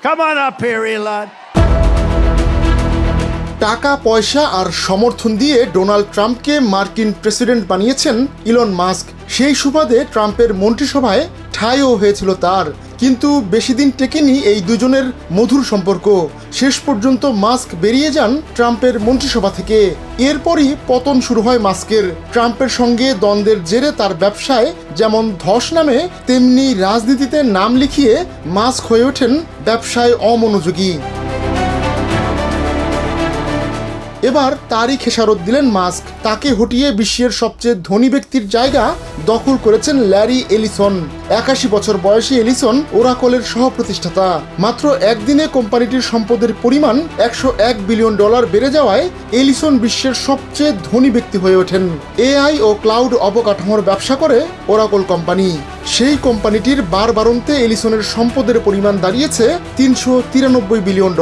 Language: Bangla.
Come on up here, Elon. টাকা পয়সা আর সমর্থন দিয়ে ডোনাল্ড ট্রাম্পকে মার্কিন প্রেসিডেন্ট বানিয়েছেন ইলন মাস্ক। সেই সুবাদে ট্রাম্পের মন্ত্রিসভায় ঠাঁইও হয়েছিল তার। কিন্তু বেশি দিন টেকেনি এই দুজনের মধুর সম্পর্ক। শেষ পর্যন্ত মাস্ক বেরিয়ে যান ট্রাম্পের মন্ত্রিসভা থেকে। এরপরই পতন শুরু হয় মাস্কের। ট্রাম্পের সঙ্গে দ্বন্দ্বের জেরে তার ব্যবসায় যেমন ধস নামে, তেমনি রাজনীতিতে নাম লিখিয়ে মাস্ক হয়ে ওঠেন ব্যবসায় অমনোযোগী। এবার তারই খেসারত দিলেন মাস্ক। তাকে হটিয়ে বিশ্বের সবচেয়ে ধনী ব্যক্তির জায়গা দখল করেছেন ল্যারি এলিসন। 81 বছর বয়সী এলিসন ওরাকলের সহ-প্রতিষ্ঠাতা। মাত্র একদিনে কোম্পানিটির সম্পদের পরিমাণ $101 বিলিয়ন বেড়ে যাওয়ায় এলিসন বিশ্বের সবচেয়ে ধনী ব্যক্তি হয়ে ওঠেন। এআই ও ক্লাউড অবকাঠামোর ব্যবসা করে ওরাকল কোম্পানি। সেই কোম্পানিটির বারবারন্তে এলিসনের সম্পদের পরিমাণ দাঁড়িয়েছে $393 বিলিয়ন।